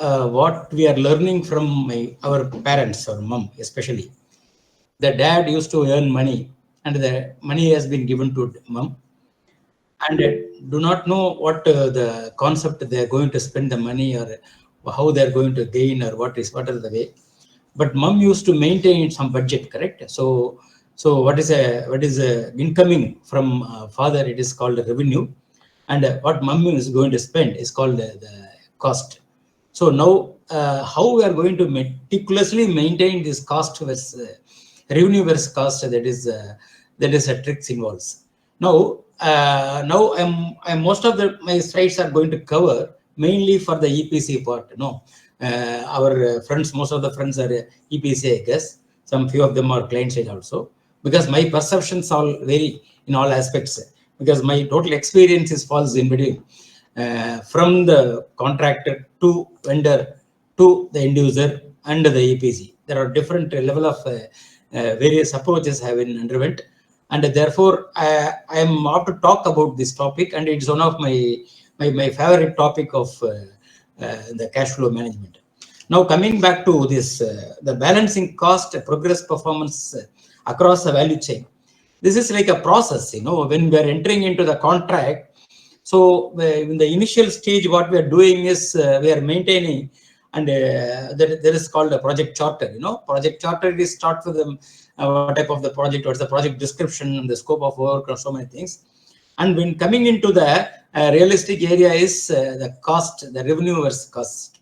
what we are learning from our parents or mom, especially. The dad used to earn money, and the money has been given to mom, and do not know what the concept they are going to spend the money, or how they are going to gain, or what is the way. But mom used to maintain some budget, correct? So what is incoming from father? It is called revenue, and what mom is going to spend is called the cost. So now, how we are going to meticulously maintain this cost versus revenue versus cost? That is a tricks involves. Now I'm most of my slides are going to cover mainly for the EPC part. No, our friends, most of the friends are EPC, I guess. Some few of them are client side also, because my perceptions all vary in all aspects. Because my total experience is falls in between, from the contractor to vendor to the end user and the EPC. There are different level of various approaches have been underwent, and therefore I am up to talk about this topic, and it's one of my favorite topic of the cash flow management. Now coming back to this, the balancing cost, progress, performance across the value chain. This is like a process, when we are entering into the contract. So in the initial stage, what we are doing is we are maintaining, and there is called a project charter. Project charter is start with what type of the project, what's the project description, the scope of work, or so many things. And when coming into the realistic area is the cost, the revenue versus cost.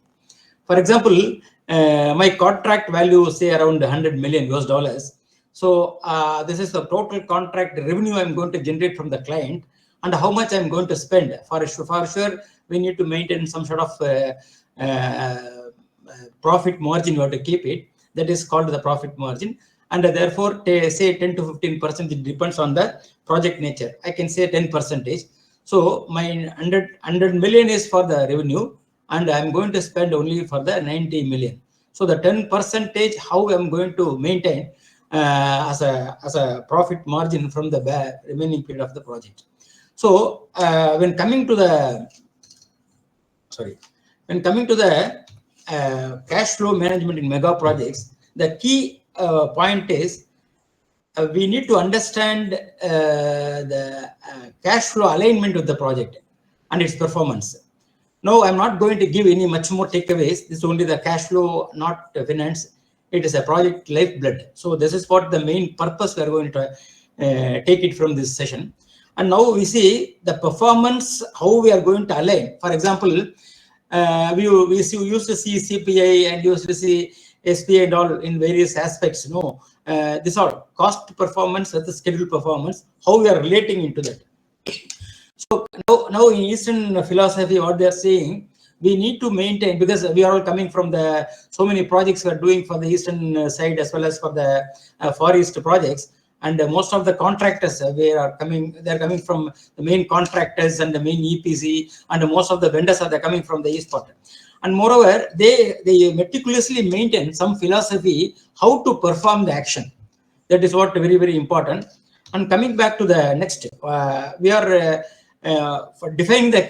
For example, my contract value say around 100 million US dollars. So this is the total contract revenue I'm going to generate from the client, and how much I'm going to spend. For sure, we need to maintain some sort of profit margin. You have to keep it. That is called the profit margin. And therefore, say 10 to 15%, it depends on the project nature. I can say 10%. So my 100 million is for the revenue, and I'm going to spend only for the 90 million. So the 10%, how I'm going to maintain as a profit margin from the remaining period of the project. So when coming to the cash flow management in mega projects, the key point is we need to understand the cash flow alignment with the project and its performance. No, I'm not going to give any much more takeaways. This is only the cash flow, not finance. It is a project lifeblood. So this is what the main purpose we are going to take it from this session. And now we see the performance, how we are going to align. For example, we used to see CPI and used to see SPI and all in various aspects. This all cost performance with the schedule performance, how we are relating into that. So now in Eastern philosophy, what they are saying, we need to maintain, because we are all coming from so many projects we are doing for the Eastern side as well as for the Far East projects. And most of the contractors they're coming from the main contractors and the main EPC, and most of the vendors are coming from the East part. And moreover, they meticulously maintain some philosophy how to perform the action. That is what very, very important. And coming back to the next, we are for defining the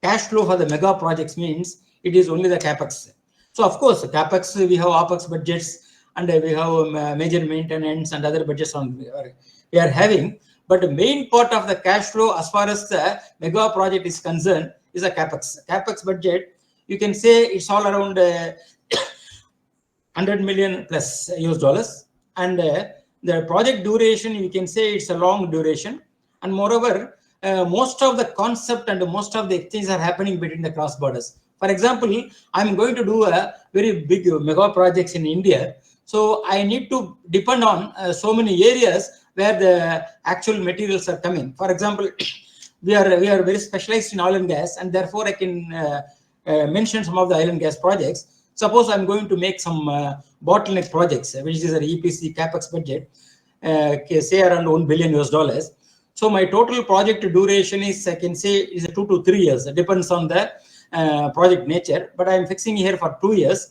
cash flow for the mega projects means it is only the capex. So of course, capex, we have opex budgets, and we have major maintenance and other budgets we are having. But the main part of the cash flow as far as the mega project is concerned is a capex. Capex budget, you can say it's all around 100 million plus US dollars. And the project duration, you can say it's a long duration. And moreover, most of the concept and most of the things are happening between the cross borders. For example, I'm going to do a very big mega projects in India. So I need to depend on so many areas where the actual materials are coming. For example, we are very specialized in oil and gas, and therefore I can mention some of the oil and gas projects. Suppose I'm going to make some bottleneck projects, which is an EPC capex budget, say around 1 billion US dollars. So my total project duration is, I can say, is 2 to 3 years. It depends on the project nature, but I'm fixing here for 2 years.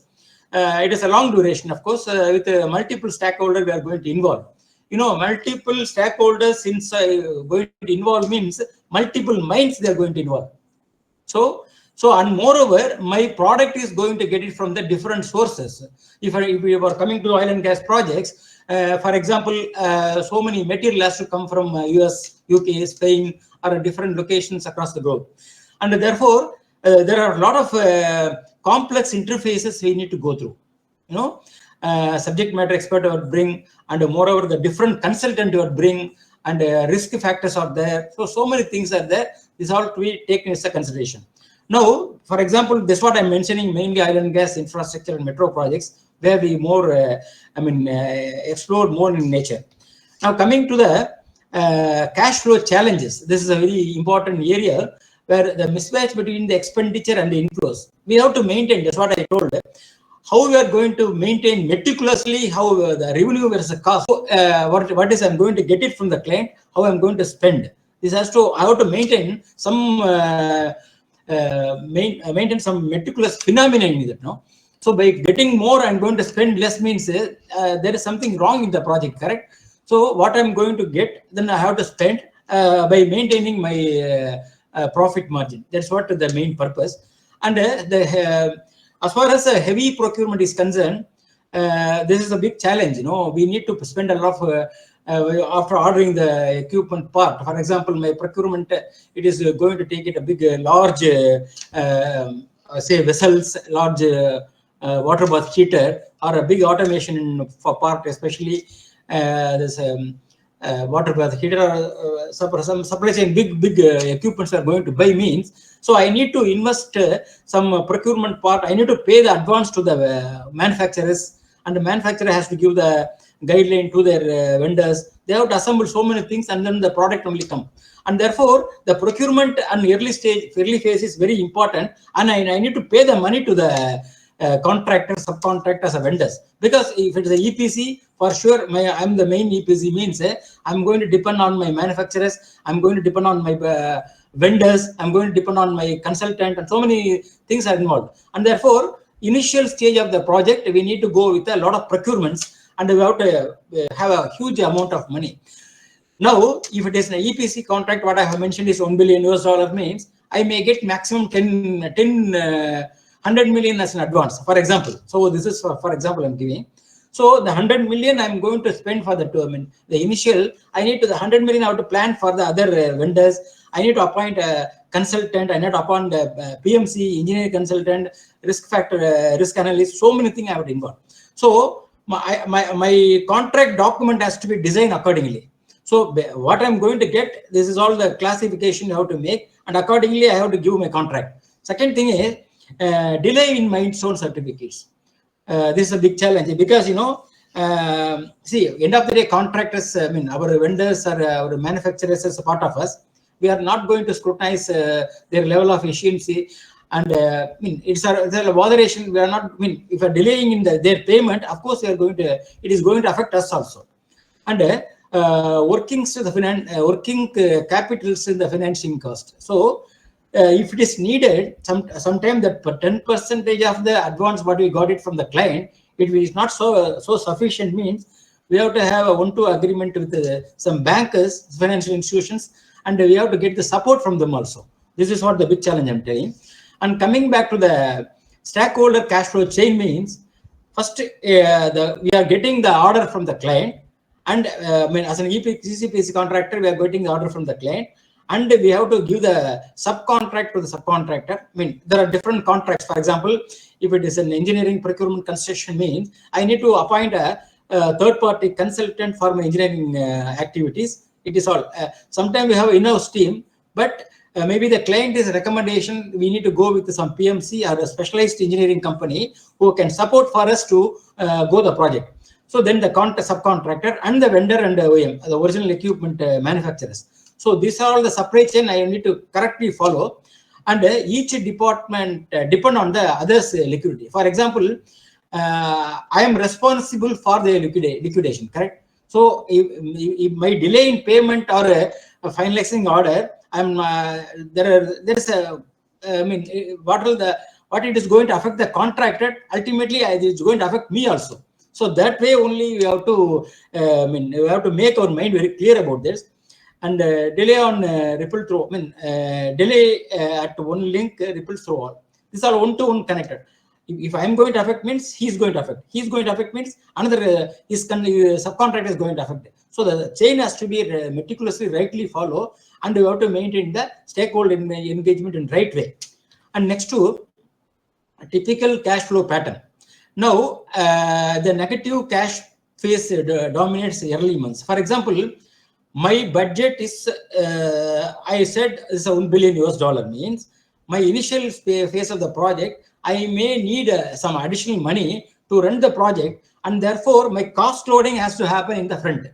It is a long duration, of course, with multiple stakeholders we are going to involve. Multiple stakeholders, since going to involve means multiple minds they are going to involve. So So, and moreover, my product is going to get it from the different sources. If we were coming to oil and gas projects, for example, so many material has to come from US, UK, Spain, or different locations across the globe. And therefore, there are a lot of complex interfaces we need to go through. You know, subject matter expert would bring, and moreover, the different consultant would bring, and risk factors are there. So many things are there. This all to be taken as a consideration. Now, for example, this is what I'm mentioning, mainly oil and gas infrastructure and metro projects, where we more, explore more in nature. Now, coming to the cash flow challenges, this is a very important area where the mismatch between the expenditure and the inflows, we have to maintain. That's what I told. How we are going to maintain meticulously how the revenue versus cost. So, what is I'm going to get it from the client, how I'm going to spend. This has to, I have to maintain some maintain some meticulous phenomenon in it. No, so by getting more, I'm going to spend less means there is something wrong in the project, correct? So what I'm going to get, then I have to spend by maintaining my profit margin. That's what the main purpose. And as far as heavy procurement is concerned, this is a big challenge. You know, we need to spend a lot of after ordering the equipment part. For example, my procurement, it is going to take it a big, large, say vessels, large water bath heater, or a big automation for part, especially this water bath heater, some supply chain big equipments are going to buy means. So I need to invest some procurement part. I need to pay the advance to the manufacturers, and the manufacturer has to give the guideline to their vendors. They have to assemble so many things, and then the product only come. And therefore, the procurement and early phase is very important. And I need to pay the money to the contractors, subcontractors, or vendors. Because if it is a EPC, for sure, I'm the main EPC means I'm going to depend on my manufacturers. I'm going to depend on my vendors. I'm going to depend on my consultant, and so many things are involved. And therefore, initial stage of the project, we need to go with a lot of procurements, and we have to have a huge amount of money. Now, if it is an EPC contract, what I have mentioned is $1 billion means I may get maximum 100 million as an advance, for example. So this is for example I'm giving. So the 100 million I'm going to spend for the the initial. I need to the 100 million I have to plan for the other vendors. I need to appoint a consultant. I need to appoint a PMC, engineering consultant, risk factor, risk analyst. So many things I have to involve. So my contract document has to be designed accordingly. So what I'm going to get, this is all the classification you have to make, and accordingly I have to give my contract. Second thing is delay in milestone certificates. This is a big challenge because, you know, see, end of the day, contractors, I mean, our vendors or our manufacturers as a part of us, we are not going to scrutinize their level of efficiency. And I mean, it's a botheration. We are not, I mean, if we are delaying in their payment, of course, we are going to, it is going to affect us also. And working capitals in the financing cost. So if it is needed, sometime that 10% of the advance what we got it from the client, it is not so sufficient means we have to have a 1-2 agreement with some bankers, financial institutions, and we have to get the support from them also. This is what the big challenge I'm telling. And coming back to the stakeholder cash flow chain means, first we are getting the order from the client, and I mean, as an EPC contractor, we are getting the order from the client, and we have to give the subcontract to the subcontractor. I mean, there are different contracts. For example, if it is an engineering procurement construction means, I need to appoint a third-party consultant for my engineering activities. It is all. Sometimes we have in-house team, but maybe the client is a recommendation. We need to go with some PMC or a specialized engineering company who can support for us to go the project. So then the subcontractor and the vendor and the OEM, the original equipment manufacturers. So these are all the supply chain I need to correctly follow, and each department depend on the others' liquidity. For example, I am responsible for the liquidation, correct? So if my delay in payment or a finalizing order, I'm there is a, I mean, what it is going to affect the contractor, ultimately it is going to affect me also. So that way only we have to, I mean, we have to make our mind very clear about this. and delay on ripple through. I mean, delay at one link, ripple through all. These are one-to-one connected. If I'm going to affect means he's going to affect. He's going to affect means another his subcontractor is going to affect. So the chain has to be meticulously, rightly follow, and you have to maintain the stakeholder engagement in right way. And next to typical cash flow pattern. Now the negative cash phase dominates early months. For example, my budget is I said is $1 billion US means my initial phase of the project, I may need some additional money to run the project, and therefore my cost loading has to happen in the front.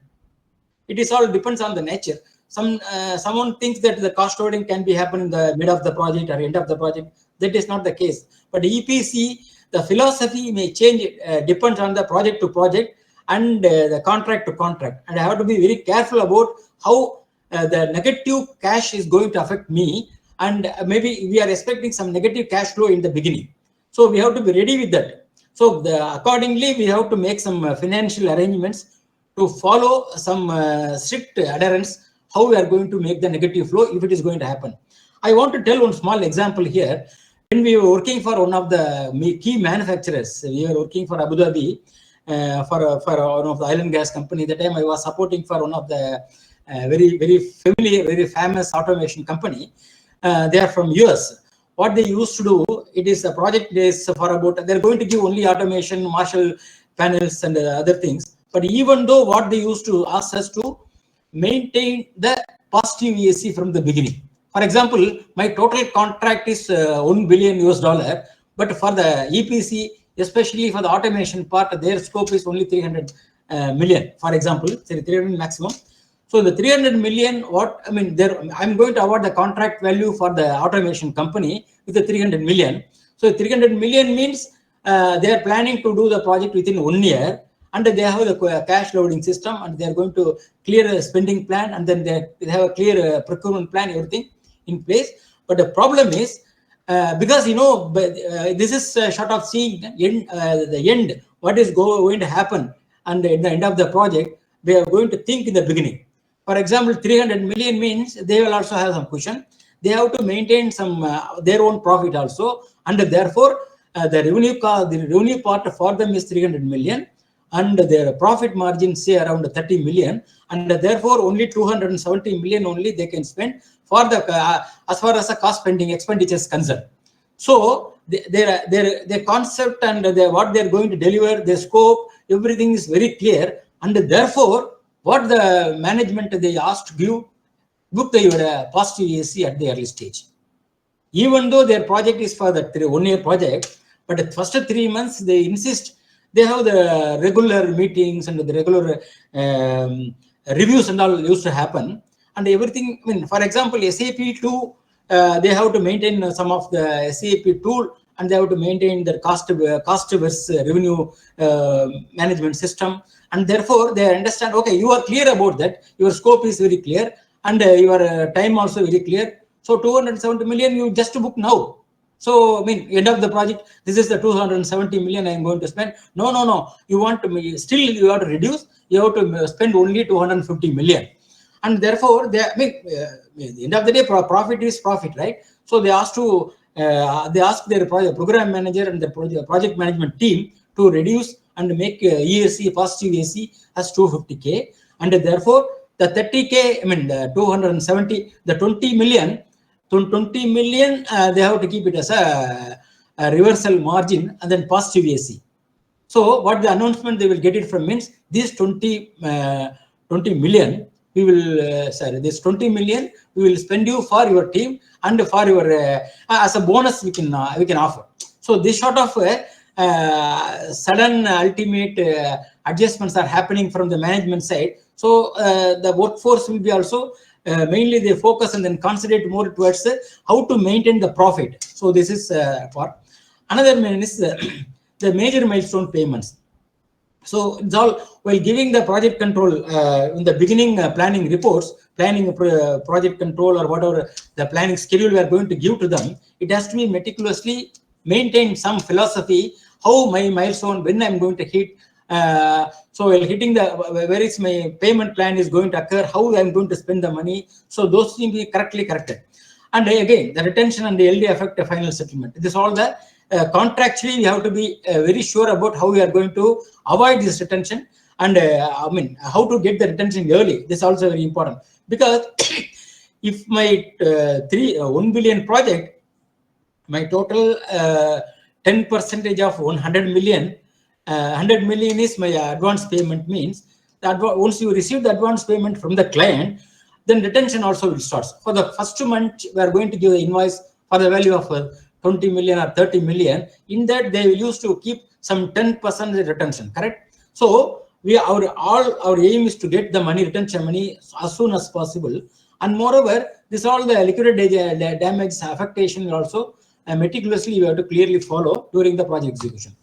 It is all depends on the nature. Someone thinks that the cost loading can be happen in the mid of the project or end of the project. That is not the case. But EPC, the philosophy may change, depends on the project to project and the contract to contract. And I have to be very careful about how the negative cash is going to affect me. And maybe we are expecting some negative cash flow in the beginning. So we have to be ready with that. So accordingly, we have to make some financial arrangements to follow some strict adherence, how we are going to make the negative flow if it is going to happen. I want to tell one small example here. When we were working for one of the key manufacturers, we were working for Abu Dhabi, for one of the oil and gas company. That time I was supporting for one of the very familiar, very famous automation company. They are from US. What they used to do, it is a project is for about, they're going to give only automation, Marshall panels and other things. But even though what they used to ask us to maintain the positive ESC from the beginning. For example, my total contract is $1 billion US, but for the EPC, especially for the automation part, their scope is only 300 million. For example, 300 maximum. So the 300 million, what I mean, there I'm going to award the contract value for the automation company with the 300 million. So 300 million means they are planning to do the project within 1 year, and they have the cash loading system, and they are going to clear a spending plan, and then they have a clear procurement plan, everything in place. But the problem is because this is short of seeing the end, what is going to happen, and at the end of the project, they are going to think in the beginning. For example, 300 million means they will also have some cushion. They have to maintain some their own profit also, and therefore the revenue part for them is 300 million, and their profit margin say around 30 million, and therefore only 270 million only they can spend for the as far as the cost spending expenditure is concerned. So their concept and what they are going to deliver, their scope, everything is very clear, and therefore what the management they asked to book your positive ESC at the early stage. Even though their project is for the 1 year project, but the first 3 months they insist, they have the regular meetings and the regular reviews and all used to happen, and everything. I mean, for example, SAP 2, they have to maintain some of the SAP tool, and they have to maintain their cost versus revenue management system, and therefore they understand, okay, you are clear about that, your scope is very clear, and your time also very clear. So 270 million you just book now. So I mean, end of the project, this is the 270 million I am going to spend. No. You want to still you have to reduce. You have to spend only 250 million, and therefore they. I mean, at the end of the day, profit is profit, right? So they asked to they asked their program manager and the project management team to reduce and make ESC positive ESC as 250K, and therefore the 30K. I mean, the 270, the 20 million. 20 million, they have to keep it as a reversal margin and then positive ESC. So what the announcement they will get it from means this 20 million we will this 20 million we will spend you for your team and for your as a bonus we can offer. So this sort of sudden ultimate adjustments are happening from the management side. So the workforce will be also mainly they focus and then concentrate more towards how to maintain the profit. So this is part. Another main is the major milestone payments. So it's all while giving the project control in the beginning planning reports, planning project control or whatever the planning schedule we are going to give to them, it has to be meticulously maintain some philosophy, how my milestone, when I'm going to hit, So while hitting the where is my payment plan is going to occur, how I'm going to spend the money. So those things be correctly corrected. And again, the retention and the LD affect the final settlement. This all the contractually we have to be very sure about how we are going to avoid this retention, and I mean how to get the retention early. This is also very important, because if my 1 billion project, my total 10% of 100 million, 100 million is my advance payment, means that once you receive the advance payment from the client, then retention also will start. For the first month, we are going to give the invoice for the value of 20 million or 30 million. In that, they will use to keep some 10% retention, correct? So our aim is to get the money, retention money, as soon as possible. And moreover, this all the liquidated damage affectation will also meticulously we have to clearly follow during the project execution.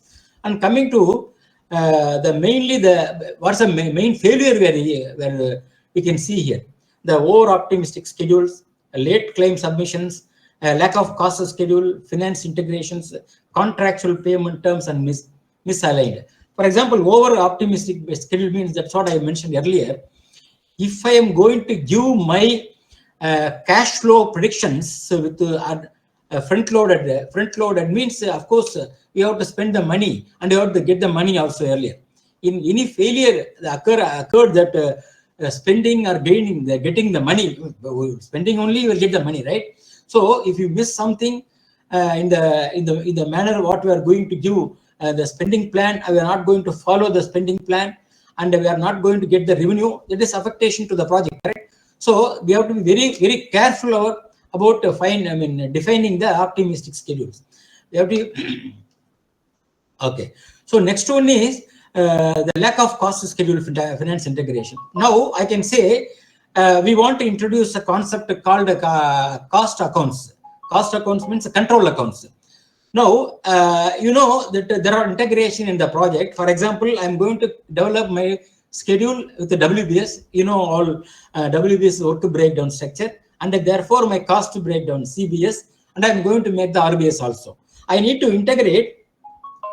And coming to what's the main failure where we can see here: the over optimistic schedules, late claim submissions, lack of cost schedule, finance integrations, contractual payment terms, and misaligned. For example, over optimistic schedule means, that's what I mentioned earlier. If I am going to give my cash flow predictions with front loaded means, of course, you have to spend the money and you have to get the money also earlier. In any failure occurred that spending or getting the money, spending only you will get the money, right? So if you miss something in the manner what we are going to give the spending plan, we are not going to follow the spending plan, and we are not going to get the revenue, that is affectation to the project, correct? So we have to be very careful about defining the optimistic schedules. We have to okay. So next one is the lack of cost schedule finance integration. Now I can say we want to introduce a concept called cost accounts. Cost accounts means control accounts. Now, you know that there are integration in the project. For example, I'm going to develop my schedule with the WBS, all WBS work breakdown structure, and therefore my cost breakdown CBS, and I'm going to make the RBS also. I need to integrate,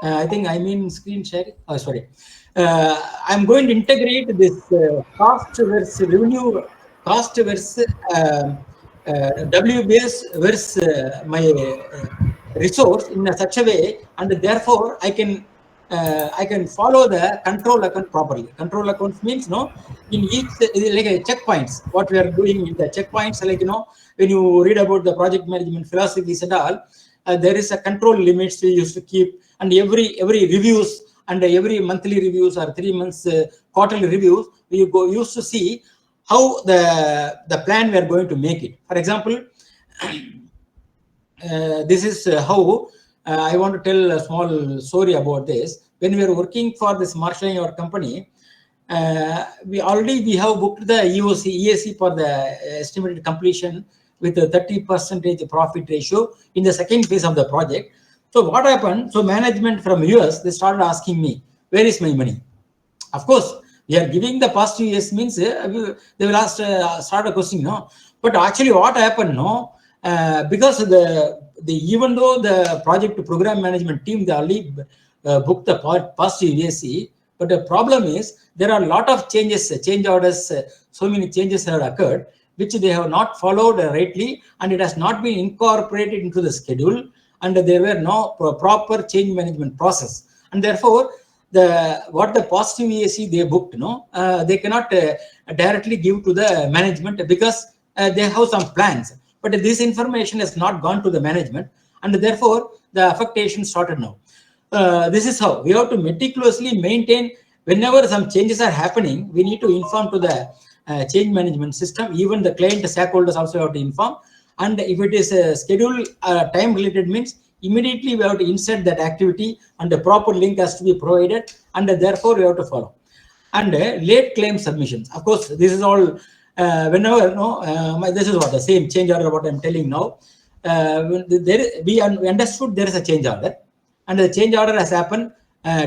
I think I mean screen sharing. Oh, sorry. I'm going to integrate this cost versus revenue, cost versus WBS versus my resource in such a way, and therefore I can follow the control account properly. Control accounts means in each like a checkpoints. What we are doing in the checkpoints, like when you read about the project management philosophies and all, there is a control limits we used to keep, and every reviews and every monthly reviews or 3 months quarterly reviews, we used to see how the plan we are going to make it. For example. This is how I want to tell a small story about this. When we are working for this marshalling our company, we have booked the EAC for the estimated completion with a 30% profit ratio in the second phase of the project. So what happened? So management from US, they started asking me, where is my money? Of course, we are giving the positive yes means they will start a question, no. But actually, what happened, no? Because even though the project program management team, they already booked the positive EAC, but the problem is there are a lot of changes, change orders, so many changes have occurred, which they have not followed rightly, and it has not been incorporated into the schedule, and there were no proper change management process, and therefore what the positive EAC they booked, they cannot directly give to the management because they have some plans. But this information has not gone to the management, and therefore the affectation started now. This is how we have to meticulously maintain. Whenever some changes are happening, we need to inform to the change management system. Even the client stakeholders also have to inform. And if it is a schedule time related means, immediately we have to insert that activity, and the proper link has to be provided, and therefore we have to follow. And late claim submissions. Of course, this is all. Whenever this is what the same change order what I'm telling now. We understood there is a change order, and the change order has happened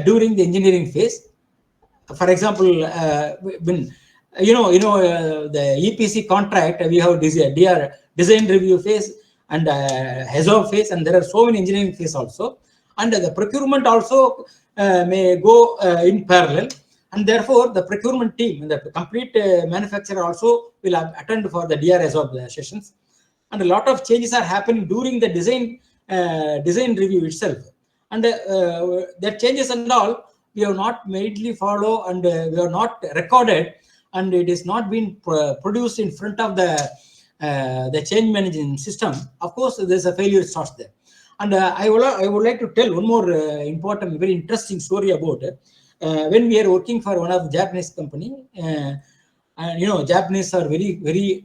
during the engineering phase. For example, when the EPC contract, we have design review phase and HAZOP phase, and there are so many engineering phase also. and the procurement also may go in parallel, and therefore the procurement team and the complete manufacturer also will attend for the DRS of the sessions, and a lot of changes are happening during the design review itself, and that changes and all we have not mainly follow, and we have not recorded, and it is not been produced in front of the change management system. Of course, there's a failure starts there. And I would like to tell one more important, very interesting story about when we are working for one of the Japanese company. And Japanese are very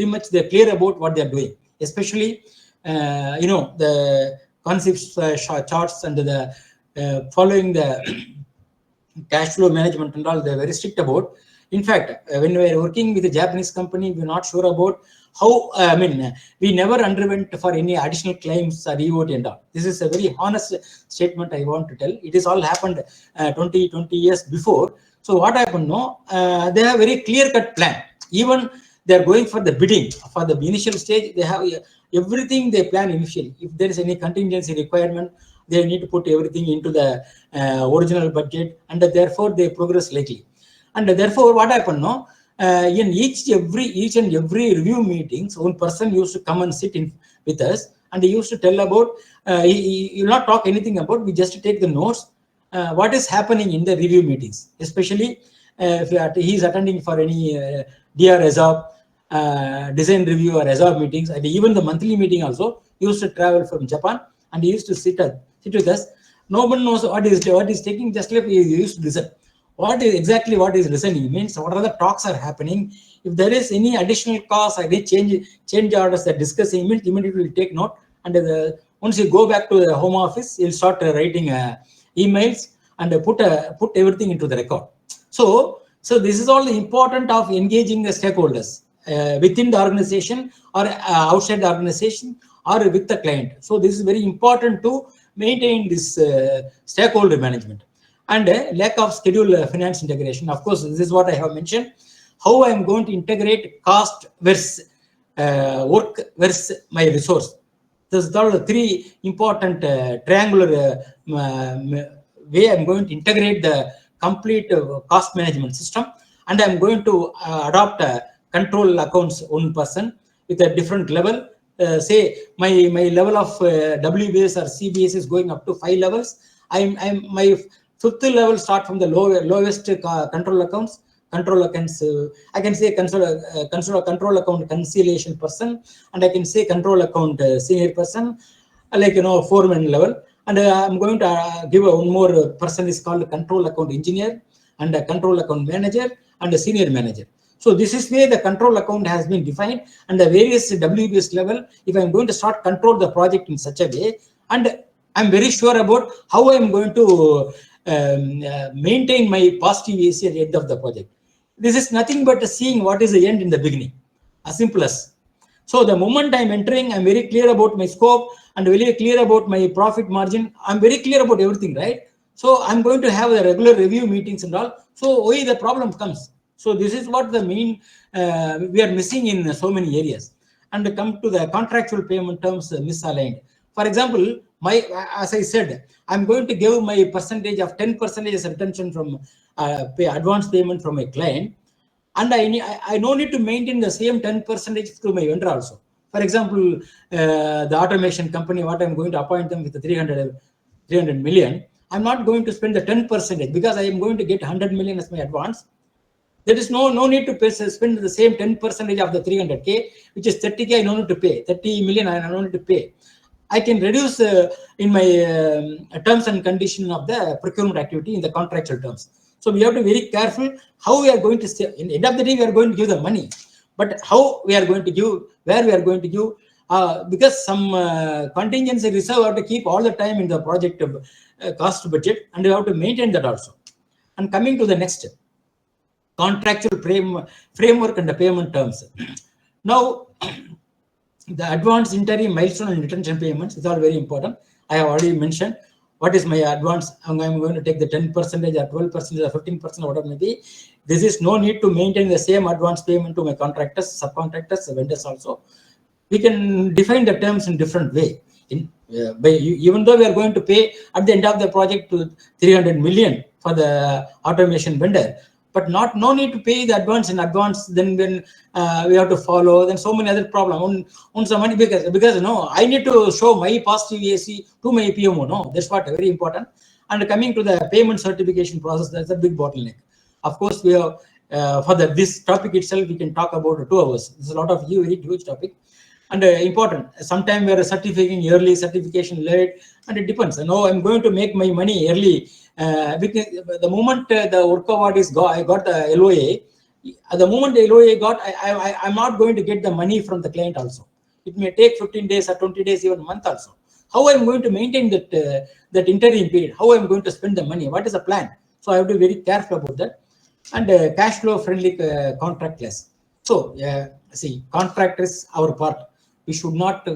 much they're clear about what they're doing, especially the concepts charts and the following the cash flow management and all. They're very strict about. In fact, when we are working with a Japanese company, we're not sure about how, we never underwent for any additional claims or EOT and all. This is a very honest statement I want to tell. It is all happened 20 years before. So what happened now, they have a very clear-cut plan. Even they're going for the bidding. For the initial stage, they have everything they plan initially. If there is any contingency requirement, they need to put everything into the original budget, and therefore they progress likely. And therefore, what happened now? In each and every review meetings, one person used to come and sit in with us, and he used to tell about. He will not talk anything about. We just take the notes. What is happening in the review meetings, especially if he is attending for any DR Resolve, design review or Resolve meetings, and even the monthly meeting also. He used to travel from Japan, and he used to sit with us. No one knows what is taking. Just like he used to listen. What is listening means, what are the talks are happening. If there is any additional cost, any change orders that discussing, immediately will take note, and once you go back to the home office, you'll start writing emails and put everything into the record. So this is all the important of engaging the stakeholders within the organization or outside the organization or with the client. So this is very important to maintain this stakeholder management. And lack of schedule finance integration. Of course, this is what I have mentioned. How I am going to integrate cost versus work versus my resource. This is all the three important triangular way I'm going to integrate the complete cost management system, and I'm going to adopt control accounts one person with a different level. Say my level of WBS or CBS is going up to 5 levels. My fifth level start from the lowest control accounts. Control accounts, I can say control account conciliation person, and I can say control account senior person, like foreman level. And I'm going to give one more person is called control account engineer, and a control account manager, and a senior manager. So this is where the control account has been defined, and the various WBS level. If I'm going to start control the project in such a way, and I'm very sure about how I'm going to maintain my positive AC at the end of the project. This is nothing but seeing what is the end in the beginning, as simple as. So the moment I'm entering, I'm very clear about my scope and very clear about my profit margin. I'm very clear about everything, right? So I'm going to have the regular review meetings and all. So why the problem comes? So this is what the main we are missing in so many areas. And come to the contractual payment terms misaligned. For example, as I said, I'm going to give my percentage of 10% as retention from advance payment from a client, and I no need to maintain the same 10% to my vendor also. For example, the automation company, what I'm going to appoint them with the 300 million, I'm not going to spend the 10% because I am going to get 100 million as my advance. There is no need to spend the same 10% of the 300K, which is 30K. I no need to pay 30 million. I no need to pay. I can reduce in my terms and condition of the procurement activity in the contractual terms. So we have to be very careful how we are going to stay. In the end of the day, we are going to give the money, but how we are going to give, where we are going to give, because some contingency reserve have to keep all the time in the project cost budget, and we have to maintain that also. And coming to the next, contractual framework and the payment terms. Now, the advance, interim, milestone, and retention payments is all very important. I have already mentioned what is my advance. I'm going to take the 10% or 12% or 15%, whatever may be. This is no need to maintain the same advance payment to my contractors, subcontractors, vendors also. We can define the terms in different way. Even though we are going to pay at the end of the project to 300 million for the automation vendor, but no need to pay the advance in advance. Then when we have to follow, then so many other problems on some money, because no, I need to show my positive AC to my PMO. No, that's what very important. And coming to the payment certification process, that's a big bottleneck. Of course, we have for this topic itself, we can talk about 2 hours. This is a lot of huge topic. And important. Sometimes we are certifying early, certification late, and it depends. I'm going to make my money early because the moment the work award is I got the LOA. At the moment the LOA got, I'm not going to get the money from the client also. It may take 15 days or 20 days, even a month also. How I'm going to maintain that interim period? How I'm going to spend the money? What is the plan? So I have to be very careful about that. And cash flow friendly contractless. So see, contract is our part. We should not,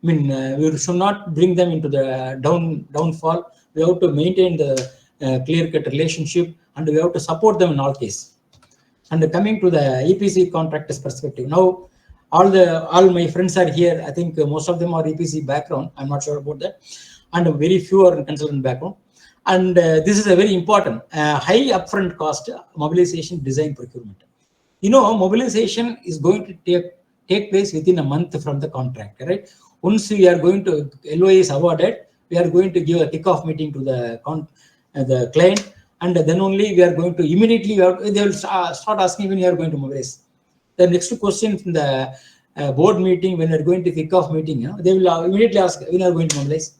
we should not bring them into the downfall. We have to maintain the clear-cut relationship, and we have to support them in all cases. And coming to the EPC contractors perspective, now all my friends are here. I think most of them are EPC background. I'm not sure about that, and very few are in consultant background. And this is a very important high upfront cost mobilization, design, procurement. Mobilization is going to take place within a month from the contract, right? Once we are going to LOA is awarded, we are going to give a kickoff meeting to the client, and then only we are going to immediately they will start asking when you are going to mobilize. The next question from the board meeting, when you are going to kickoff meeting, they will immediately ask when you are going to mobilize.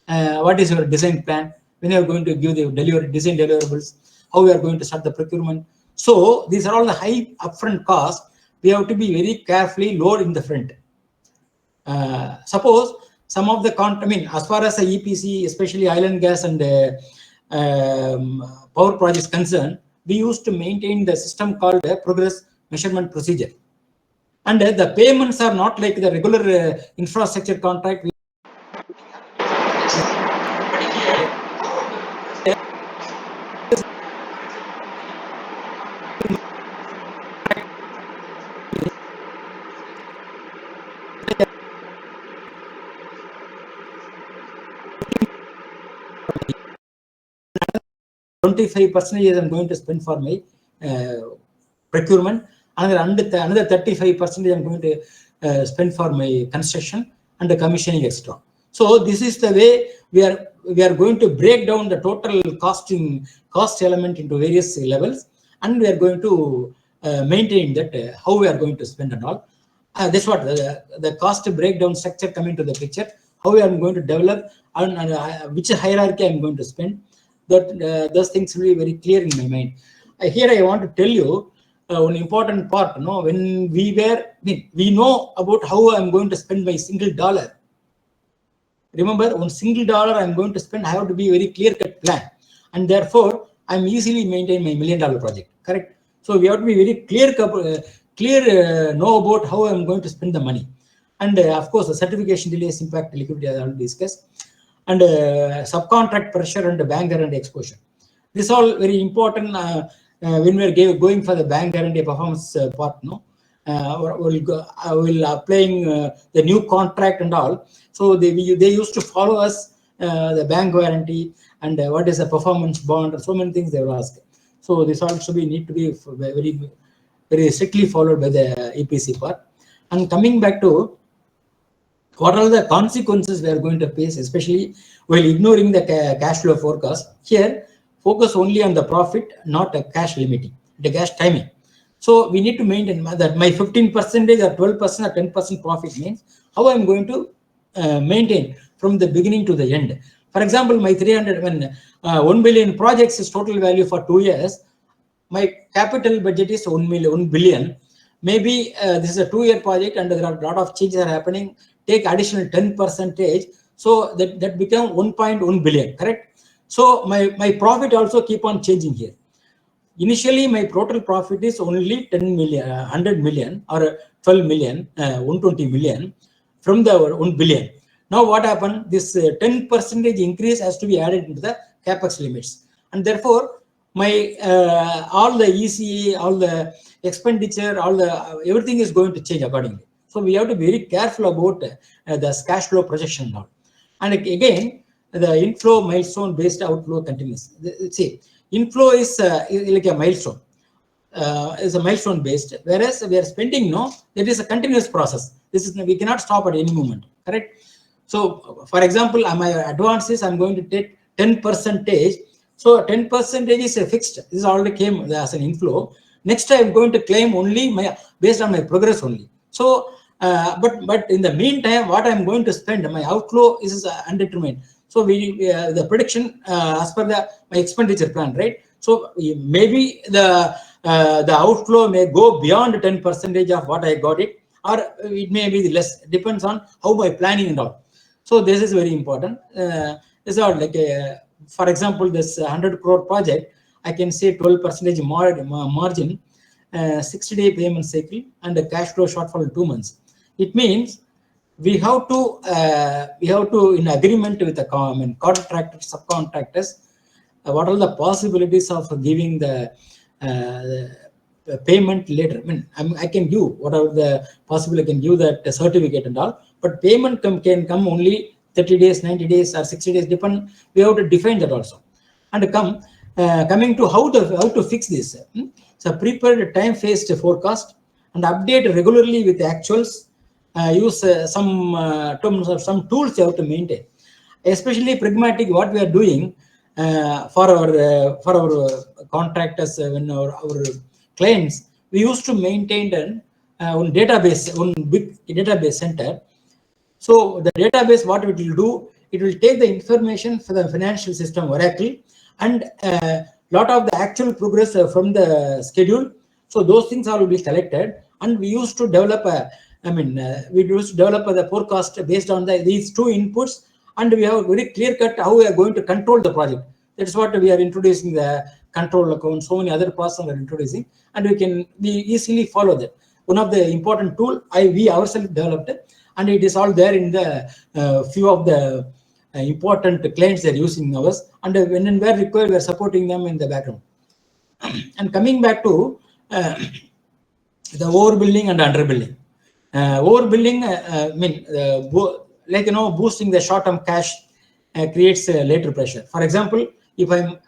What is your design plan? When you are going to give the design deliverables? How we are going to start the procurement? So these are all the high upfront costs. We have to be very carefully load in the front. Suppose some of the as far as the EPC, especially oil and gas and power projects concerned, we used to maintain the system called a progress measurement procedure. And the payments are not like the regular infrastructure contract. 25% I'm going to spend for my procurement. Another 35% I'm going to spend for my construction and the commissioning extra. So this is the way we are going to break down the total cost element into various levels, and we are going to maintain that how we are going to spend and all. That's what the cost breakdown structure coming to the picture. How we are going to develop and which hierarchy I'm going to spend. That those things will be very clear in my mind. Here I want to tell you one important part. When we know about how I'm going to spend my single dollar. Remember, one single dollar I'm going to spend, I have to be very clear-cut plan, and therefore I'm easily maintain my $1 million project. Correct. So we have to be very clear, know about how I'm going to spend the money, and of course the certification delays, impact liquidity I already discussed, and subcontract pressure and bank guarantee exposure. This is all very important when we are going for the bank guarantee performance part. Will applying the new contract and all. So they used to follow us the bank guarantee and what is a performance bond, or so many things they will ask. So this also need to be very strictly followed by the EPC part. And coming back to what are the consequences we are going to face, especially while ignoring the cash flow forecast. Here, focus only on the profit, not a cash limiting, the cash timing. So we need to maintain that my 15% or 12% or 10% profit means how I'm going to maintain from the beginning to the end. For example, my 1 billion projects is total value for 2 years. My capital budget is 1 billion. Maybe this is a 2-year project and there are a lot of changes are happening. Take additional 10%, so that become 1.1 billion. Correct. So my profit also keep on changing here. Initially, my total profit is only 10 million, 100 million or 12 million, 120 million from the 1 billion. Now what happened? This 10% increase has to be added into the capex limits, and therefore my all the ECA, all the expenditure, everything is going to change accordingly. So we have to be very careful about the cash flow projection now. And again, the inflow milestone based outflow continuous. See, inflow is like a milestone. Is a milestone based, whereas we are spending, no, it is a continuous process. This is, we cannot stop at any moment, correct? So for example, my advances, I'm going to take 10%. So 10% is a fixed. This already came as an inflow. Next I'm going to claim only my based on my progress only. So but in the meantime, what I'm going to spend, my outflow is undetermined. So the prediction as per my expenditure plan, right? So maybe the outflow may go beyond 10% of what I got it, or it may be less. Depends on how my planning and all. So this is very important. This is like for example, this 100 crore project, I can say 12% margin, 60-day payment cycle, and a cash flow shortfall in 2 months. It means we have to in agreement with the contractors, subcontractors, what are the possibilities of giving the payment later. I can give whatever the possible, I can give that certificate and all, but payment can come only 30 days, 90 days, or 60 days, depend. We have to define that also. And coming to how to fix this. So prepare time-phased forecast and update regularly with actuals. Use some tools you have to maintain, especially pragmatic. What we are doing for our contractors, when our clients, we used to maintain one database, one big database center. So the database, what it will do, it will take the information for the financial system Oracle and lot of the actual progress from the schedule. So those things all will be collected, and we used to develop the forecast based on these two inputs, and we have very clear cut how we are going to control the project. That's what we are introducing, the control account. So many other processes are introducing, and we easily follow that. One of the important tool we ourselves developed, and it is all there in the few of the important clients they're using ours, and when and where required, we are supporting them in the background. And coming back to the overbilling and underbilling. Overbilling, boosting the short-term cash creates later pressure. For example, if I'm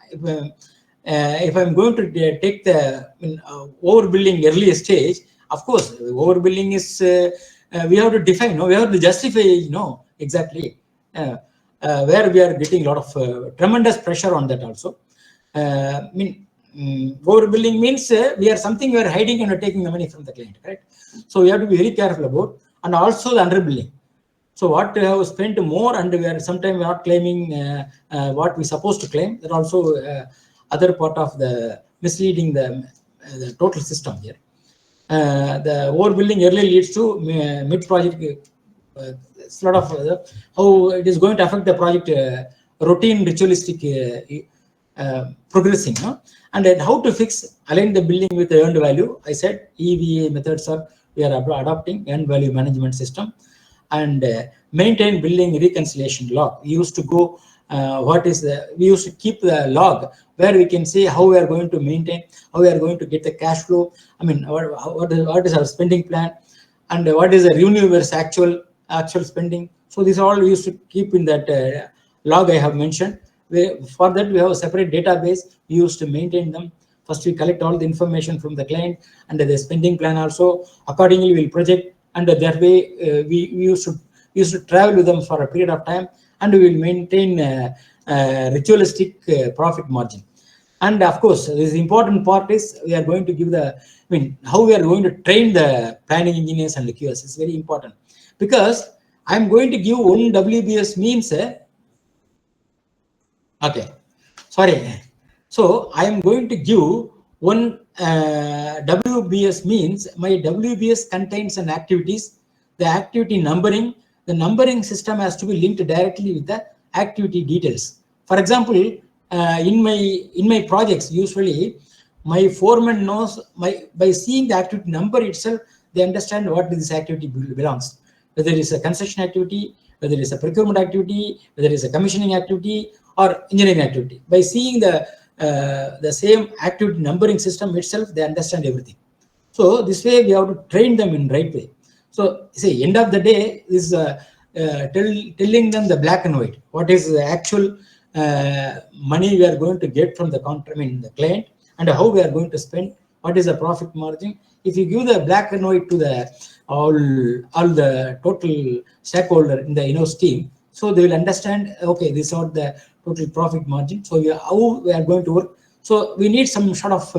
going to take the overbilling early stage, of course, overbilling is we have to define, we have to justify, exactly where we are getting a lot of tremendous pressure on that also. Overbilling means we are hiding and taking the money from the client, right? So we have to be very careful about, and also the underbilling. So what we have spent more, and we are sometimes not claiming what we supposed to claim. That also other part of the misleading the total system here. The overbilling early leads to mid-project. It's a lot of how it is going to affect the project routine, ritualistic progressing. And then how to fix, align the billing with the earned value. I said EVA methods we are adopting earned value management system, and maintain billing reconciliation log. We used to go we used to keep the log where we can say how we are going to maintain, how we are going to get the cash flow. What is our spending plan, and what is the revenue versus actual spending. So these all we used to keep in that log I have mentioned. For that, we have a separate database. We used to maintain them. First, we collect all the information from the client, and the spending plan also. Accordingly, we'll project, and that way we used to travel with them for a period of time, and we will maintain ritualistic profit margin. And of course, this important part is we are going to give how we are going to train the planning engineers and the QS is very important, because I'm going to give one WBS means. Okay, sorry. So I am going to give one WBS means my WBS contains an activities, the activity numbering. The numbering system has to be linked directly with the activity details. For example, in my projects, usually my foreman knows by seeing the activity number itself, they understand what this activity belongs. Whether it is a construction activity, whether it is a procurement activity, whether it is a commissioning activity or engineering activity. By seeing the same activity numbering system itself, they understand everything. So this way we have to train them in right way. So say end of the day, this telling them the black and white, what is the actual money we are going to get from the contract, the client, and how we are going to spend, what is the profit margin. If you give the black and white to the all the total stakeholder in the in-house team, so they will understand, okay, this is what the total profit margin, so how we are going to work. So we need some sort of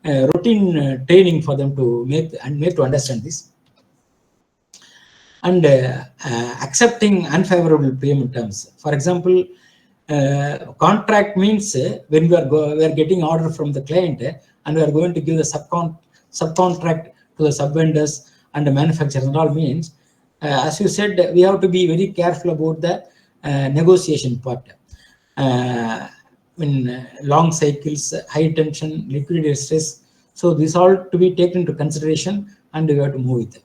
routine training for them to make to understand this. And accepting unfavorable payment terms. For example, contract means when we are getting order from the client, and we are going to give the subcontract to the sub-vendors and the manufacturers and all, means, as you said, we have to be very careful about the negotiation part. Long cycles, high tension, liquidity stress. So this all to be taken into consideration, and we have to move with it.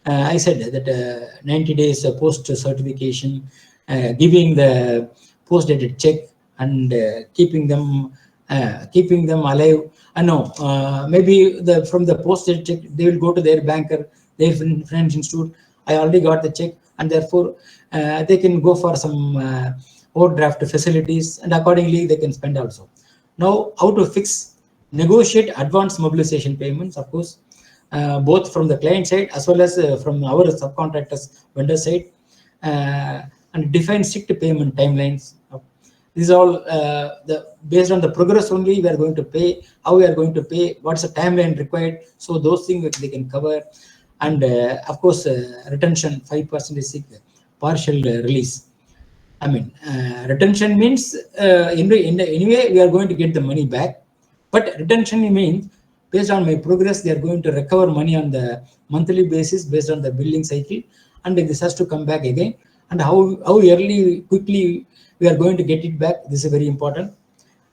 I said that 90 days post certification, giving the post-dated check, and keeping them alive. No, maybe from the post-dated check, they will go to their banker, their financial institute. I already got the check, and therefore they can go for some overdraft facilities, and accordingly they can spend also. Now, how to negotiate advance mobilization payments, of course, both from the client side as well as from our subcontractors vendor side, and define strict payment timelines. These all based on the progress only we are going to pay, how we are going to pay, what's the timeline required. So those things they can cover. And of course, retention 5% is partial release. Retention means anyway we are going to get the money back, but retention means based on my progress, they are going to recover money on the monthly basis based on the billing cycle, and this has to come back again. And how early, quickly we are going to get it back, this is very important.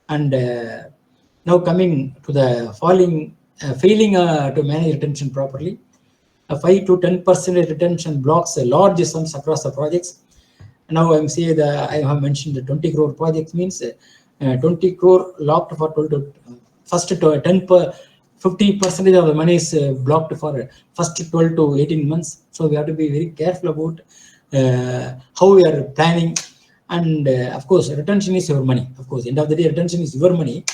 And now coming to the failing to manage retention properly, 5 to 10% retention blocks large sums across the projects. Now I'm saying I have mentioned the 20 crore projects, means 20 crore locked for 12 to first to 50% of the money is blocked for first 12 to 18 months. So we have to be very careful about how we are planning. And of course, retention is your money. Of course, end of the day, retention is your money.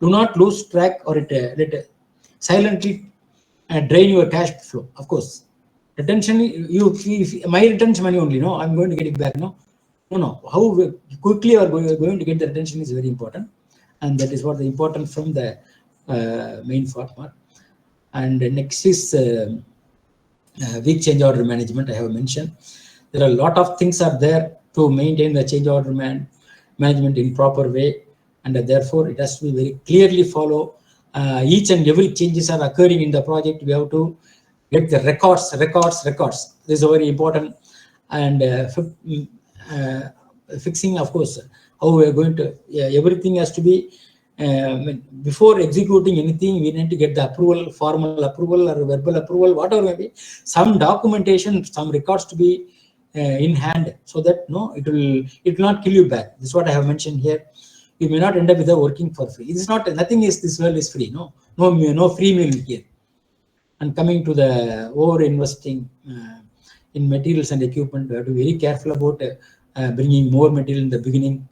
Do not lose track, or it silently drain your cash flow. Of course, retention, my retention money only, no, I'm going to get it back. No. How quickly you are going to get the retention is very important, and that is what the important from the main format. And next is weak change order management. I have mentioned there are a lot of things are there to maintain the change order management in proper way, and therefore it has to be very clearly follow. Each and every changes are occurring in the project. We have to get the records. This is very important. And fixing, of course, how we are going to, everything has to be before executing anything, we need to get the approval, formal approval or verbal approval, whatever may be, some documentation, some records to be in hand, so that it will not kill you back. This is what I have mentioned here. You may not end up with a working for free. It is not, nothing is, this world is free. No free meal here. And coming to the over investing in materials and equipment, we have to be very careful about bringing more material in the beginning.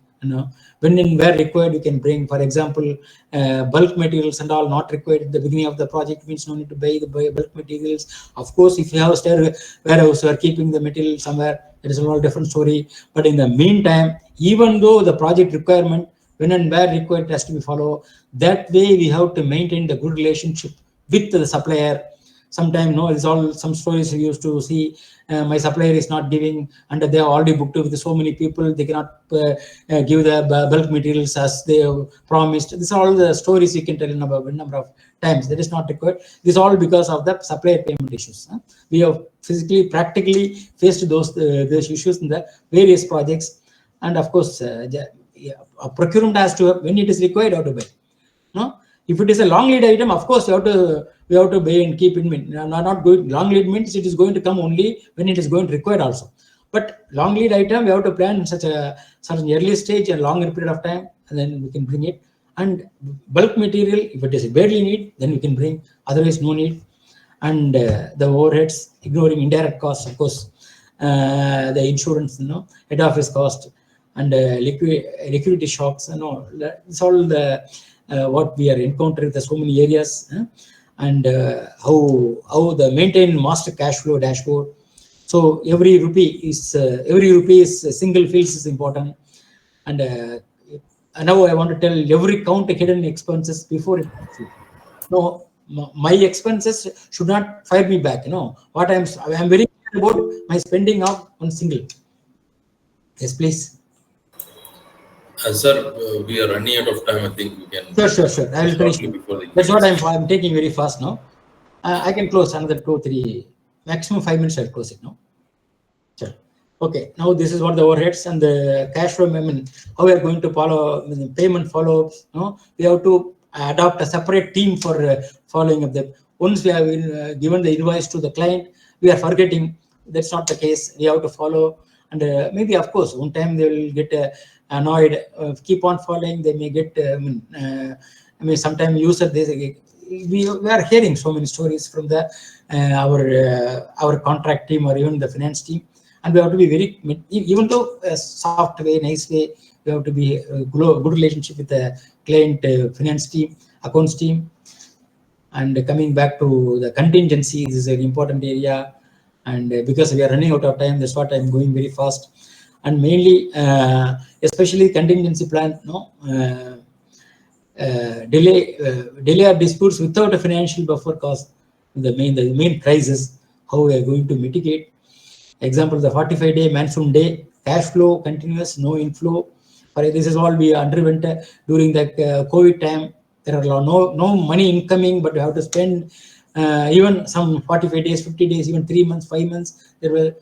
When and where required, you can bring. For example, bulk materials and all not required at the beginning of the project, means no need to buy the bulk materials. Of course, if you have a warehouse, you are keeping the material somewhere, that is a whole different story. But in the meantime, even though the project requirement, when and where required, has to be followed. That way, we have to maintain the good relationship with the supplier. Sometimes, it's all some stories we used to see. My supplier is not giving, and they are already booked with so many people. They cannot give the bulk materials as they promised. These are all the stories you can tell in a number of times. That is not required. This is all because of the supplier payment issues. We have physically, practically faced those issues in the various projects. And of course, procurement has to, when it is required, how to buy. If it is a long lead item, of course, we have to buy and keep it. Not going long lead means it is going to come only when it is going to require also. But long lead item, we have to plan in such an early stage and longer period of time, and then we can bring it. And bulk material, if it is a badly need, then we can bring. Otherwise, no need. And the overheads, ignoring indirect costs, of course. the insurance, head office cost, and liquidity shocks, it's all the what we are encountering the so many areas, and how the maintain master cash flow dashboard. So every rupee is single phase is important, and now I want to tell every count hidden expenses before it. No, my expenses should not fire me back. What I'm very clear about my spending of one single. Yes, please. Sir, we are running out of time. I think we can. Sure. I will finish. That's what I'm taking very fast now. I can close another 2-3, maximum 5 minutes. I'll close it now. Sure. Okay. Now this is what the overheads and the cash flow. How we are going to follow payment follow-ups. We have to adopt a separate team for following up them. Once we have given the invoice to the client, we are forgetting. That's not the case. We have to follow, and maybe of course one time they will get annoyed. Keep on following, they may get. Sometimes user we are hearing so many stories from the our contract team or even the finance team, and we have to be very, even though a soft way, nice way, we have to be a good relationship with the client, finance team, accounts team. And coming back to the contingency, this is an important area, and because we are running out of time, that's what I'm going very fast. And mainly, especially contingency plan, delay of disputes without a financial buffer cause the main crisis. How we are going to mitigate? Example, the 45-day monsoon day, cash flow continuous, no inflow. This is all we underwent during the COVID time. There are no money incoming, but we have to spend even some 45 days, 50 days, even 3 months, 5 months. There were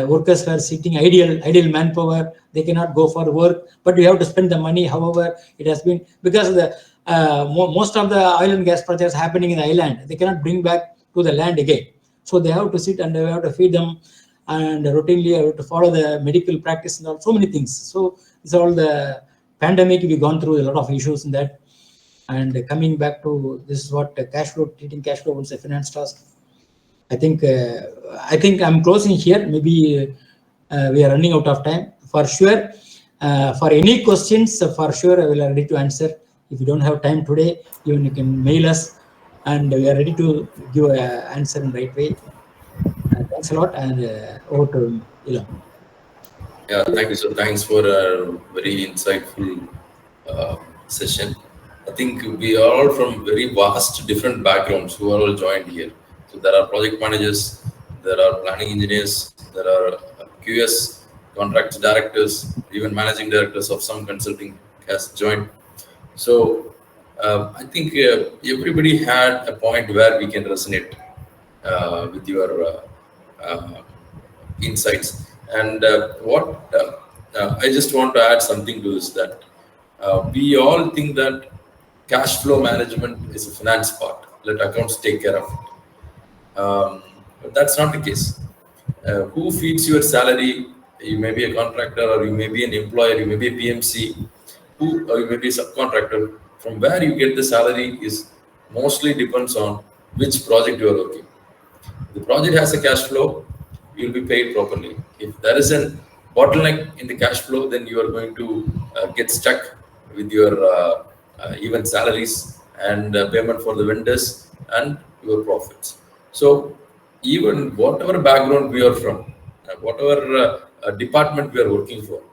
workers were sitting idle manpower. They cannot go for work, but we have to spend the money. However, it has been because of the most of the oil and gas projects happening in the island, they cannot bring back to the land again. So they have to sit and we have to feed them, and routinely have to follow the medical practice and so many things. So it's all the pandemic. We've gone through a lot of issues in that. And coming back to this is what cash flow, treating cash flow was a finance task. I think I'm closing here. Maybe we are running out of time for sure. For any questions, for sure I will be ready to answer. If you don't have time today, even you can mail us, and we are ready to give an answer in the right way. Thanks a lot, and over to Ilan. Yeah, thank you, sir. Thanks for a very insightful session. I think we are all from very vast different backgrounds who are all joined here. So there are project managers, there are planning engineers, there are QS, contracts directors, even managing directors of some consulting has joined. So I think everybody had a point where we can resonate with your insights. And I just want to add something to this, that we all think that cash flow management is a finance part. Let accounts take care of it. But that's not the case. Who feeds your salary? You may be a contractor, or you may be an employer, you may be a PMC, or you may be a subcontractor. From where you get the salary is mostly depends on which project you are working. If the project has a cash flow, you'll be paid properly. If there is a bottleneck in the cash flow, then you are going to get stuck with your even salaries and payment for the vendors and your profits. So even whatever background we are from, whatever department we are working for,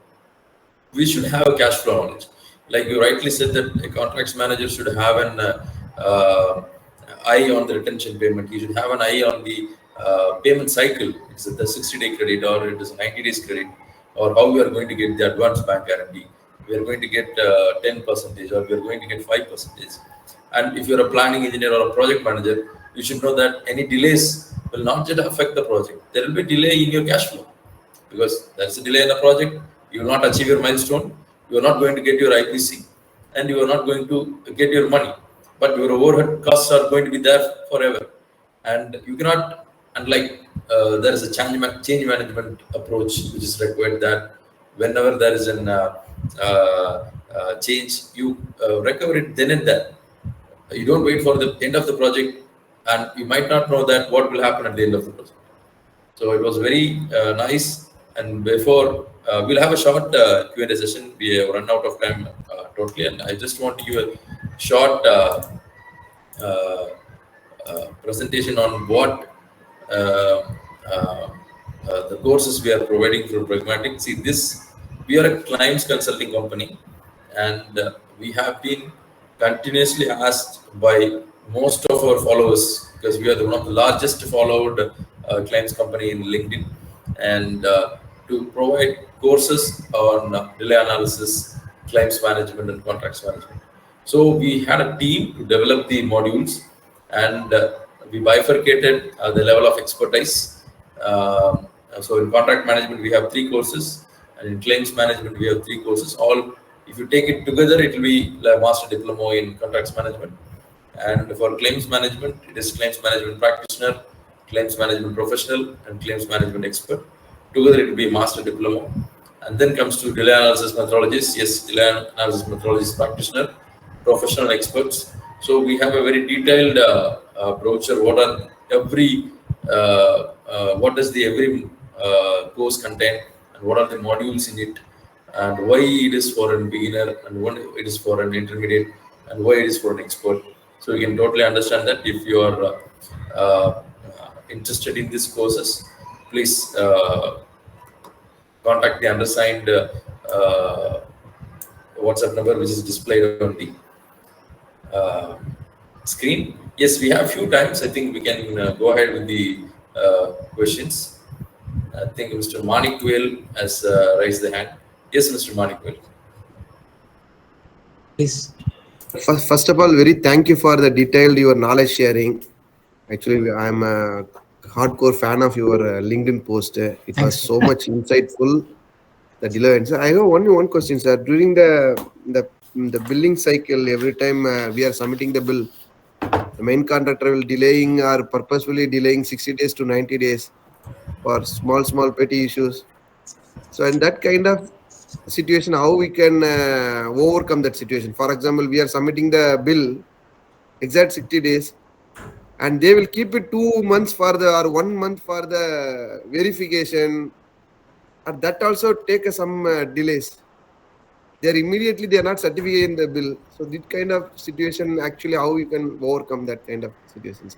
we should have a cash flow knowledge. Like you rightly said, that a contracts manager should have an eye on the retention payment. He should have an eye on the payment cycle. It's the 60-day credit, or it is 90 days credit, or how we are going to get the advance bank guarantee. We are going to get 10%, or we are going to get 5%. And if you're a planning engineer or a project manager, you should know that any delays will not just affect the project. There will be delay in your cash flow, because there's a delay in the project. You will not achieve your milestone. You are not going to get your IPC, and you are not going to get your money. But your overhead costs are going to be there forever, and you cannot. And like there is a change management approach which is required, that whenever there is an change, you recover it then and there. You don't wait for the end of the project, and you might not know that what will happen at the end of the project. So it was very nice. And before we'll have a short Q&A session. We have run out of time totally, and I just want to give a short uh, presentation on what uh, uh, the courses we are providing through Pragmatic. See, this we are a clients consulting company, and we have been continuously asked by most of our followers, because we are one of the largest followed clients company in LinkedIn, and to provide courses on delay analysis, claims management, and contracts management. So we had a team to develop the modules, and we bifurcated the level of expertise. So in contract management, we have 3 courses, and in claims management, we have 3 courses. All, if you take it together, it will be a master diploma in contracts management. And for claims management, it is claims management practitioner, claims management professional, and claims management expert. Together, it will be master diploma. And then comes to delay analysis methodologies. Yes, delay analysis methodologies practitioner, professional experts. So we have a very detailed brochure. What are every what does the every course contain, and what are the modules in it, and why it is for a beginner, and when it is for an intermediate, and why it is for an expert. So you can totally understand that. If you are interested in these courses, please contact the undersigned WhatsApp number, which is displayed on the uh, screen. Yes, we have few times. I think we can go ahead with the questions. I think Mr. Manik has raised the hand. Yes, Mr. Manik. Please. First of all, very thank you for the detailed your knowledge sharing. Actually, I'm a hardcore fan of your LinkedIn post. It Thanks. was so much insightful. The delay. So I have only one question, sir. During the billing cycle, every time we are submitting the bill, the main contractor will delaying or purposefully delaying 60 days to 90 days for small petty issues. So in that kind of situation, how we can overcome that situation? For example, we are submitting the bill exact 60 days, and they will keep it 2 months for the or 1 month for the verification, and that also take some delays. They are not certificating the bill. So this kind of situation, actually, how you can overcome that kind of situations?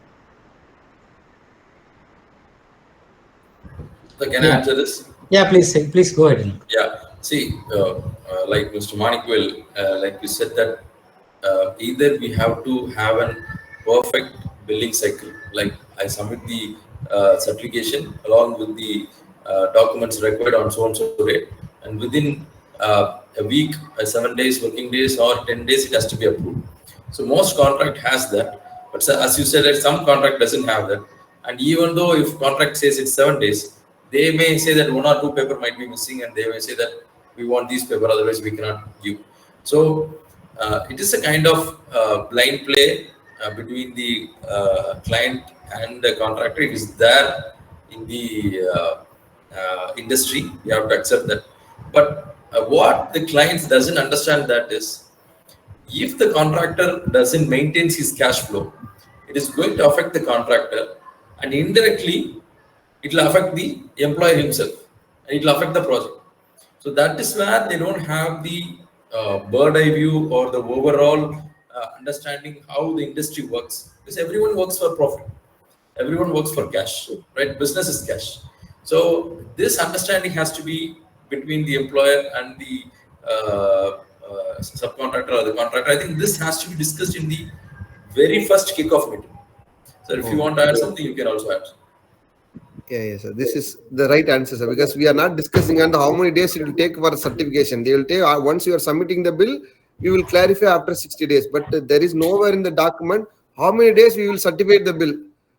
So can I answer this? Yeah, please go ahead. Yeah. See, like Mr. Manik like we said that either we have to have a perfect billing cycle. Like I submit the certification along with the documents required on so and so date, and within a week, 7 days, working days, or 10 days, it has to be approved. So most contract has that, but as you said, that some contract doesn't have that. And even though if contract says it's 7 days, they may say that 1 or 2 paper might be missing, and they may say that we want these paper, otherwise we cannot give. So it is a kind of blind play between the client and the contractor. It is there in the industry. You have to accept that. But what the clients doesn't understand that is, if the contractor doesn't maintain his cash flow, it is going to affect the contractor, and indirectly it will affect the employer himself, and it will affect the project. So that is where they don't have the bird eye view or the overall understanding how the industry works, because everyone works for profit, everyone works for cash, right? Business is cash. So this understanding has to be between the employer and the subcontractor or the contractor. I think this has to be discussed in the very first kickoff meeting. So if you want to add something, you can also add. Yeah, sir. This is the right answer, sir, because we are not discussing on how many days it will take for certification. They will take once you are submitting the bill, we will clarify after 60 days. But there is nowhere in the document how many days we will certify the bill.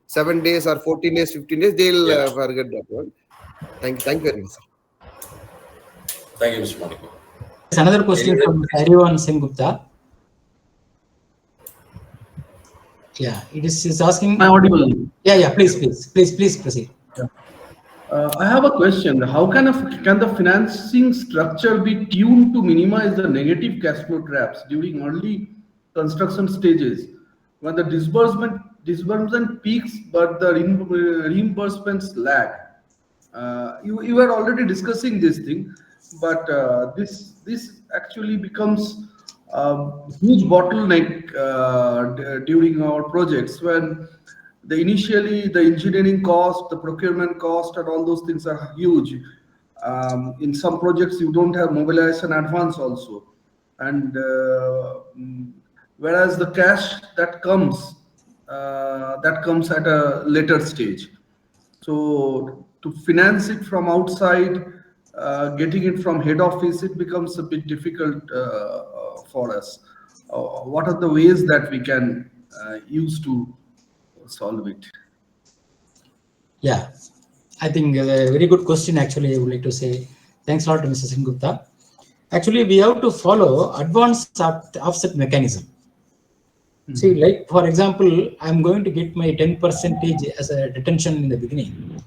7 days or 14 days, 15 days, they will forget that one. Thank you very much, sir. Thank you, Mr. Monica. There's another question from Harivan Singh Gupta. Yeah, it is asking. Am I audible? Yeah. Please proceed. Yeah. I have a question. How can the financing structure be tuned to minimize the negative cash flow traps during early construction stages, when the disbursement peaks but the reimbursements lag? You were already discussing this thing, but this actually becomes a huge bottleneck during our projects when the engineering cost, the procurement cost, and all those things are huge. In some projects, you don't have mobilization advance also, and whereas the cash that comes at a later stage. So to finance it from outside, getting it from head office, it becomes a bit difficult for us. What are the ways that we can use to solve it? Yeah, I think a very good question. Actually, I would like to say thanks a lot to Mr. Singh. Actually, we have to follow advanced offset mechanism. See, like for example, I'm going to get my 10% as a detention in the beginning,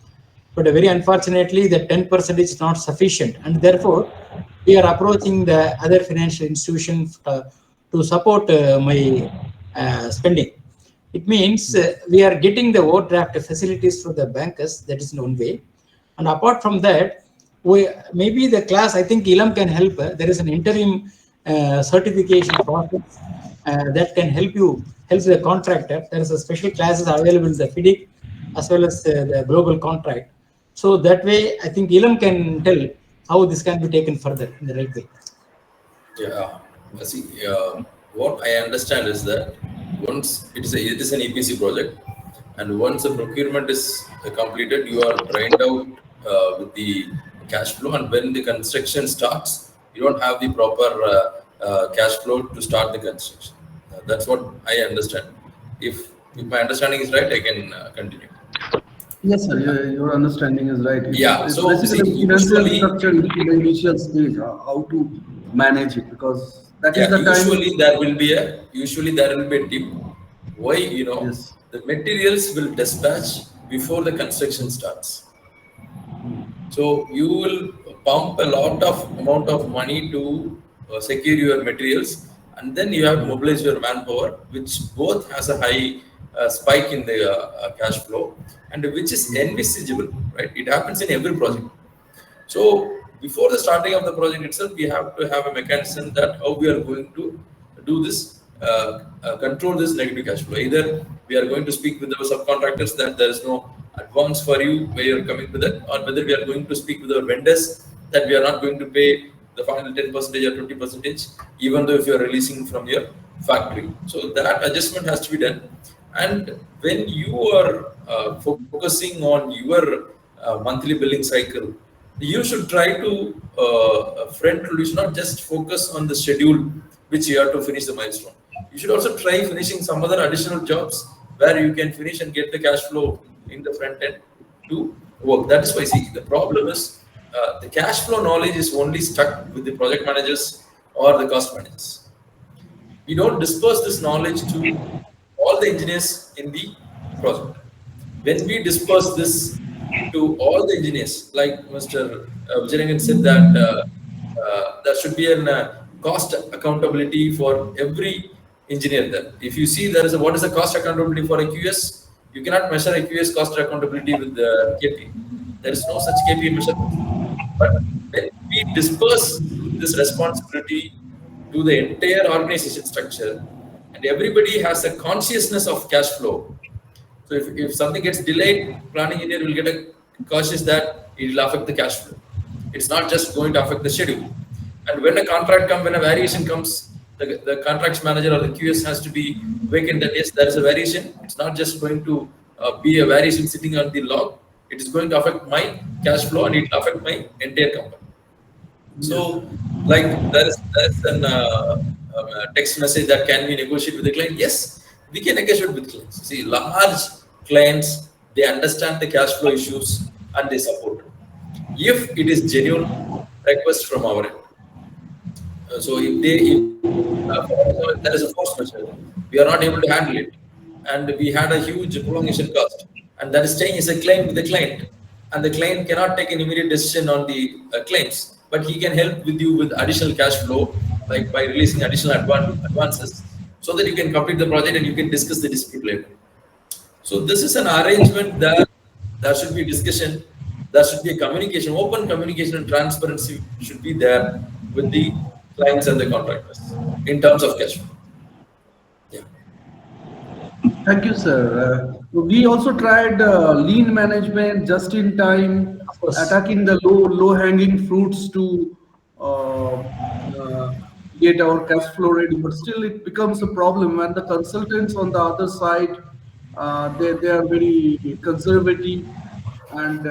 but very unfortunately, the 10% is not sufficient, and therefore, we are approaching the other financial institution to support my spending. It means we are getting the overdraft facilities from the bankers. That is one way, and apart from that, maybe the class. I think Ilam can help. There is an interim certification process that can help the contractor. There is a special classes available in the FIDIC as well as the global contract. So that way, I think Ilam can tell how this can be taken further in the right way. Yeah, see, what I understand is that once it is an EPC project, and once the procurement is completed, you are drained out with the cash flow, and when the construction starts, you don't have the proper cash flow to start the construction. That's what I understand. If my understanding is right, I can continue. Yes, sir. Your understanding is right. Yeah, It's so basically see, financial usually, structure in the initial stage, how to manage it, because that is yeah, the time. usually there will be a tip. Why, Yes. the materials will dispatch before the construction starts. So you will pump a lot of amount of money to secure your materials, and then you have to mobilize your manpower, which both has a high spike in the cash flow, and which is envisageable, right? It happens in every project. So before the starting of the project itself, we have to have a mechanism that how we are going to do this, control this negative cash flow. Either we are going to speak with our subcontractors that there is no advance for you where you are coming with it, or whether we are going to speak with our vendors that we are not going to pay the final 10% or 20%, even though if you are releasing from your factory. So that adjustment has to be done. And when you are focusing on your monthly billing cycle, you should try to you should not just focus on the schedule which you have to finish the milestone. You should also try finishing some other additional jobs where you can finish and get the cash flow in the front end to work. That is why, see, the problem is the cash flow knowledge is only stuck with the project managers or the cost managers. We don't disperse this knowledge to all the engineers in the project. When we disperse this to all the engineers, like Mr. Vijayangan said that there should be a cost accountability for every engineer there. If you see there is what is the cost accountability for a QS, you cannot measure a QS cost accountability with the KP. There is no such KP measurement. But when we disperse this responsibility to the entire organization structure, and everybody has a consciousness of cash flow. So if something gets delayed, planning engineer will get a cautious that it will affect the cash flow. It's not just going to affect the schedule. And when a contract comes, when a variation comes, the contracts manager or the QS has to be vacant that yes, there is a variation. It's not just going to be a variation sitting on the log. It is going to affect my cash flow and it will affect my entire company. So, like there's a text message that can we negotiate with the client? Yes, we can negotiate with clients. See, large clients, they understand the cash flow issues and they support it. If it is genuine request from our end. So if there is a force majeure, we are not able to handle it, and we had a huge prolongation cost, and that is staying as a claim with the client, and the client cannot take an immediate decision on the claims, but he can help with you with additional cash flow, like by releasing additional advances, so that you can complete the project and you can discuss the dispute later. So this is an arrangement that there should be discussion there should be a communication, open communication and transparency should be there with the clients and the contractors in terms of cash flow. Yeah. Thank you, sir. We also tried lean management, just in time, Of course. attacking the low hanging fruits to get our cash flow ready. But still, it becomes a problem when the consultants on the other side, they are very conservative, and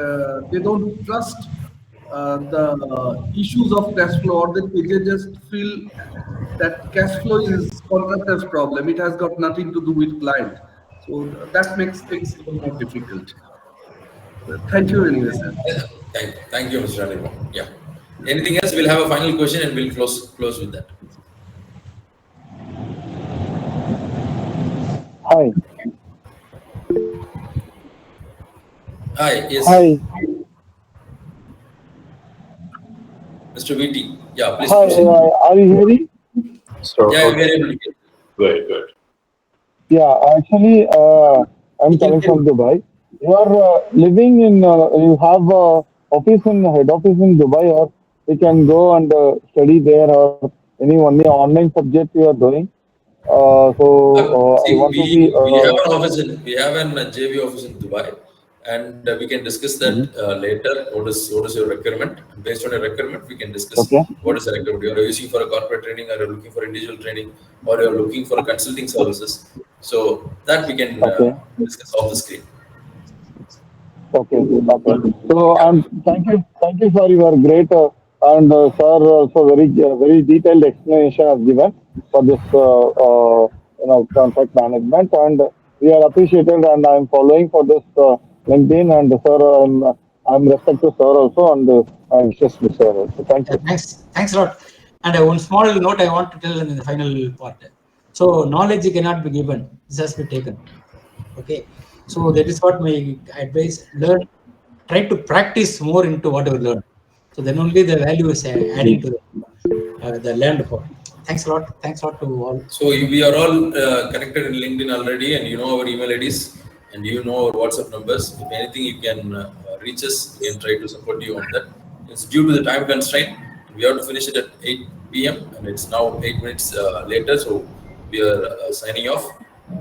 they don't trust the issues of cash flow, or they just feel that cash flow is contractor's problem. It has got nothing to do with client. So that makes things even more difficult. Thank you anyway, sir. Thank you, Mr. Anirban. Yeah. Anything else? We'll have a final question and we'll close with that. Hi. Hi. Yes. Hi. Mr. VT. Yeah, please Hi. proceed. Are you hearing? So, Yeah, we are okay. able to get. Good, good. Yeah. Actually, I'm We can coming hear from you. Dubai. You are living in. You have office in head office in Dubai, or you can go and study there, or any only online subject you are doing. So I See, want to be. we have an office in we have an JV office in Dubai, and we can discuss that Mhm. later. What is your requirement? Based on your requirement, we can discuss Okay. what is the requirement. You are using for a corporate training, or you're looking for individual training, or you're looking for consulting services. So that we can Okay. discuss off the screen. Okay. Okay. So Yeah, thank you for your great and sir also very detailed explanation have given for this contract management, and we are appreciated, and I'm following for this LinkedIn, and sir I'm respect to sir also, and I wishes to sir also. Thank Yeah, you. thanks a lot. And one small note I want to tell in the final part. So knowledge cannot be given; it has to be taken. Okay. So that is what my advice. Learn, try to practice more into whatever learned. So then only the value is adding to the learned part. Thanks a lot. Thanks a lot to all. so we are all connected in LinkedIn already, and you know our email IDs, and you know our WhatsApp numbers. If anything, you can reach us. We can try to support you on that. It's due to the time constraint. We have to finish it at 8 p.m. and it's now 8 minutes later, so we are signing off.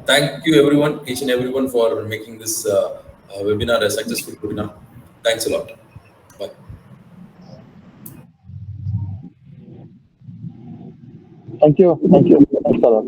Thank you, everyone, each and everyone, for making this webinar a successful webinar. Thanks a lot. Bye. Thank you. Thank you. Thanks a lot.